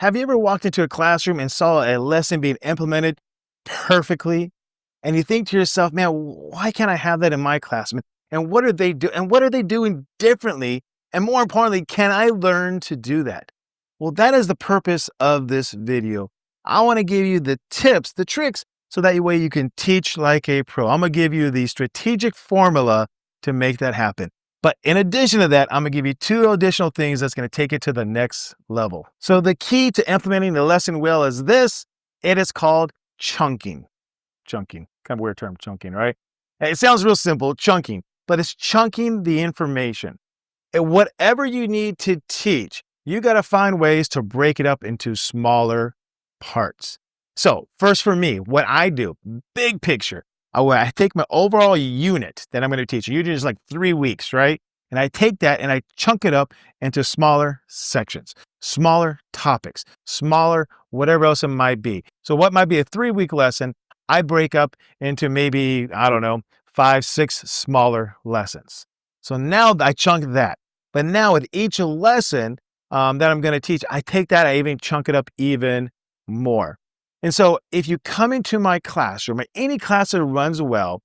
Have you ever walked into a classroom and saw a lesson being implemented perfectly? And you think to yourself, man, why can't I have that in my class? And what are they and what are they doing differently? And more importantly, can I learn to do that? Well, that is the purpose of this video. I want to give you the tips, the tricks, so that way you can teach like a pro. I'm going to give you the strategic formula to make that happen. But in addition to that, I'm gonna give you 2 additional things that's gonna take it to the next level. So the key to implementing the lesson well is this. It is called chunking. Chunking, kind of weird term, chunking, right? It sounds real simple, chunking, but it's chunking the information. And whatever you need to teach, you gotta find ways to break it up into smaller parts. So first for me, what I do, big picture, I take my overall unit that I'm going to teach. Usually it's like 3 weeks, right? And I take that and I chunk it up into smaller sections, smaller topics, smaller whatever else it might be. So what might be a 3-week lesson, I break up into maybe, I don't know, 5, 6 smaller lessons. So now I chunk that. But now with each lesson that I'm going to teach, I take that, I even chunk it up even more. And so if you come into my classroom or any class that runs well,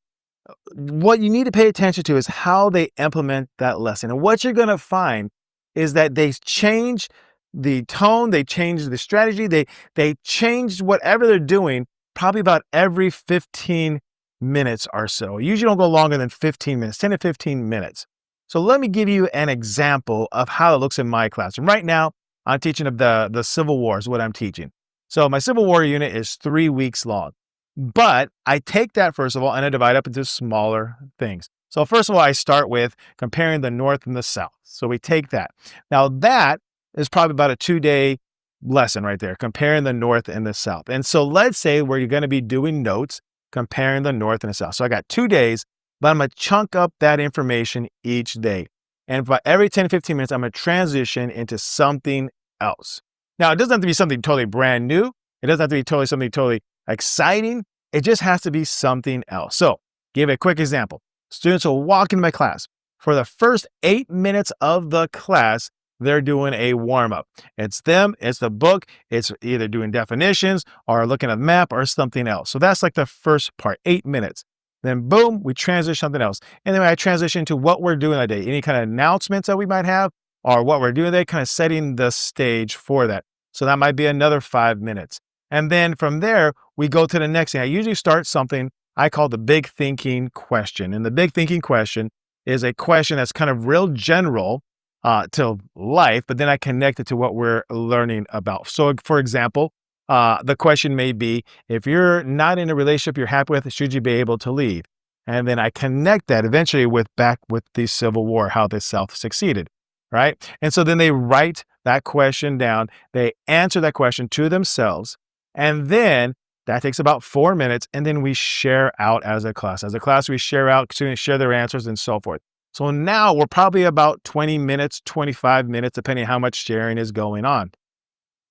what you need to pay attention to is how they implement that lesson. And what you're going to find is that they change the tone, they change the strategy, they change whatever they're doing probably about every 15 minutes or so. Usually don't go longer than 15 minutes, 10 to 15 minutes. So let me give you an example of how it looks in my classroom. Right now, I'm teaching of the Civil War is what I'm teaching. So my Civil War unit is 3 weeks long, but I take that first of all and I divide up into smaller things. So first of all, I start with comparing the North and the South. So we take that. Now that is probably about a 2-day lesson right there, comparing the North and the South. And so let's say where you're going to be doing notes, comparing the North and the South. So I got 2 days, but I'm going to chunk up that information each day. And by every 10 to 15 minutes, I'm going to transition into something else. Now, it doesn't have to be something totally brand new. It doesn't have to be something totally exciting. It just has to be something else. So, give a quick example. Students will walk into my class. For the first 8 minutes of the class, they're doing a warm-up. It's them, it's the book, it's either doing definitions or looking at a map or something else. So that's like the first part, 8 minutes. Then boom, we transition to something else. And then I transition to what we're doing that day. Any kind of announcements that we might have, or what we're doing there, kind of setting the stage for that. So that might be another 5 minutes. And then from there, we go to the next thing. I usually start something I call the big thinking question. And the big thinking question is a question that's kind of real general to life, but then I connect it to what we're learning about. So for example, the question may be, if you're not in a relationship you're happy with, should you be able to leave? And then I connect that eventually back with the Civil War, how the South succeeded. Right? And so then they write that question down, they answer that question to themselves, and then that takes about 4 minutes, and then we share out as a class. As a class, we share out, students share their answers and so forth. So now we're probably about 20 minutes, 25 minutes, depending on how much sharing is going on.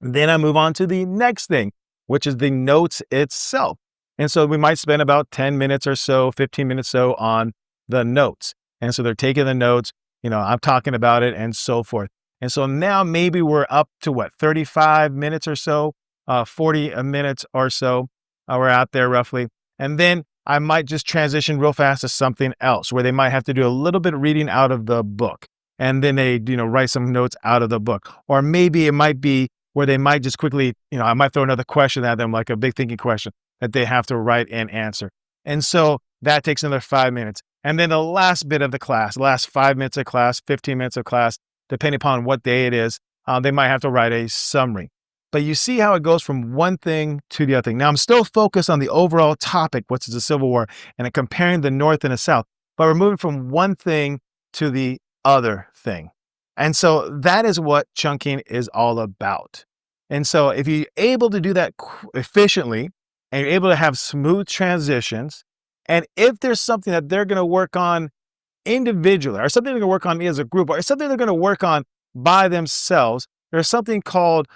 Then I move on to the next thing, which is the notes itself. And so we might spend about 10 minutes or so, 15 minutes or so on the notes. And so they're taking the notes, I'm talking about it and so forth. And so now maybe we're up to 35 minutes or so, 40 minutes or so. We're out there roughly. And then I might just transition real fast to something else where they might have to do a little bit of reading out of the book. And then they, write some notes out of the book. Or maybe it might be where they might just quickly, I might throw another question at them, like a big thinking question that they have to write and answer. And so that takes another 5 minutes. And then the last bit of the class, the last 5 minutes of class, 15 minutes of class, depending upon what day it is, they might have to write a summary. But you see how it goes from one thing to the other thing. Now, I'm still focused on the overall topic, which is the Civil War, and comparing the North and the South, but we're moving from one thing to the other thing. And so that is what chunking is all about. And so if you're able to do that efficiently, and you're able to have smooth transitions, and if there's something that they're going to work on individually, or something they're going to work on as a group, or something they're going to work on by themselves, there's something called,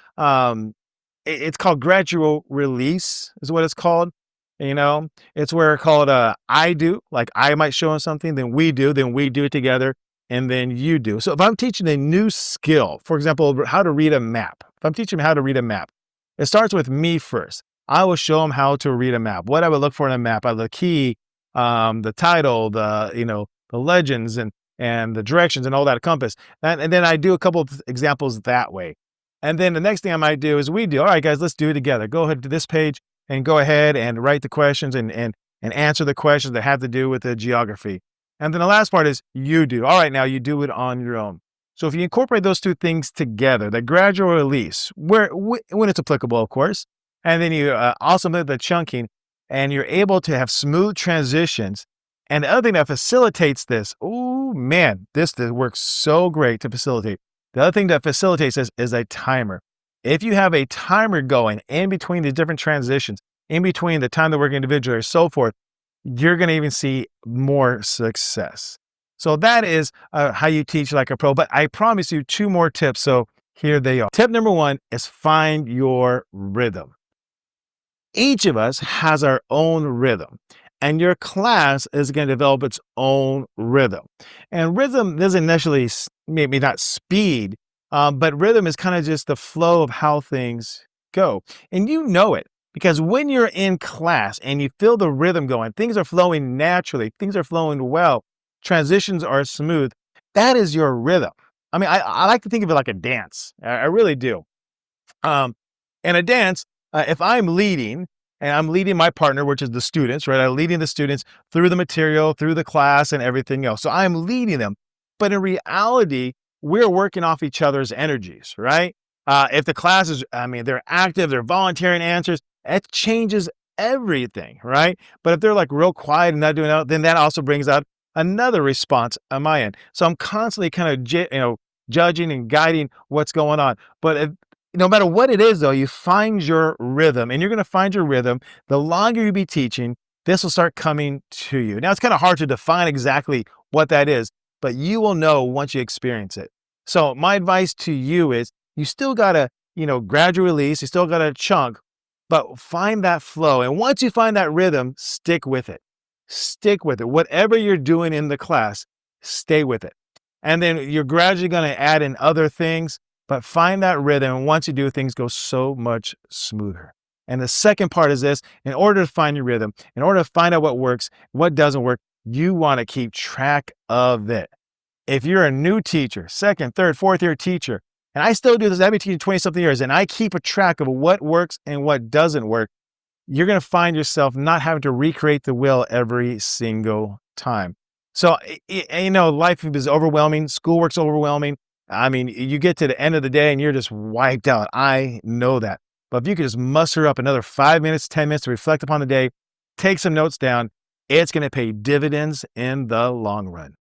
it's called gradual release is what it's called. It's where it's called I do, like I might show them something, then we do it together, and then you do. So if I'm teaching a new skill, for example, how to read a map, if I'm teaching them how to read a map, it starts with me first. I will show them how to read a map, what I would look for in a map, the key, the title, the legends and the directions and all that compass. And then I do a couple of examples that way. And then the next thing I might do is all right, guys, let's do it together. Go ahead to this page and go ahead and write the questions and answer the questions that have to do with the geography. And then the last part is you do. All right, now you do it on your own. So if you incorporate those two things together, the gradual release, when it's applicable, of course, and then you also do the chunking, and you're able to have smooth transitions. And the other thing that facilitates this, oh man, this works so great to facilitate. The other thing that facilitates this is a timer. If you have a timer going in between the different transitions, in between the time to work individually or so forth, you're going to even see more success. So that is how you teach like a pro. But I promise you 2 more tips. So here they are. Tip number 1 is find your rhythm. Each of us has our own rhythm, and your class is going to develop its own rhythm. And rhythm doesn't necessarily, maybe not speed, but rhythm is kind of just the flow of how things go. And you know it because when you're in class and you feel the rhythm going, things are flowing naturally, things are flowing well, transitions are smooth. That is your rhythm. I mean, I like to think of it like a dance. I really do. In a dance, if I'm leading and I'm leading my partner, which is the students, right? I'm leading the students through the material, through the class and everything else. So I'm leading them. But in reality, we're working off each other's energies, right? If the class is, they're active, they're volunteering answers, it changes everything, right? But if they're like real quiet and not doing that, then that also brings out another response on my end. So I'm constantly kind of, judging and guiding what's going on. But no matter what it is, though, you find your rhythm, and you're going to find your rhythm. The longer you be teaching, this will start coming to you. Now, it's kind of hard to define exactly what that is, but you will know once you experience it. So my advice to you is you still got to, gradual release. You still got to chunk, but find that flow. And once you find that rhythm, stick with it. Stick with it. Whatever you're doing in the class, stay with it. And then you're gradually going to add in other things, but find that rhythm. And once you do, things go so much smoother. And the second part is this: in order to find your rhythm, in order to find out what works, what doesn't work, you want to keep track of it. If you're a new teacher, 2nd, 3rd, 4th year teacher, and I still do this, I've been teaching 20 something years, and I keep a track of what works and what doesn't work, you're going to find yourself not having to recreate the wheel every single time. So, life is overwhelming. Schoolwork's overwhelming. You get to the end of the day and you're just wiped out. I know that. But if you could just muster up another 5 minutes, 10 minutes to reflect upon the day, take some notes down, it's going to pay dividends in the long run.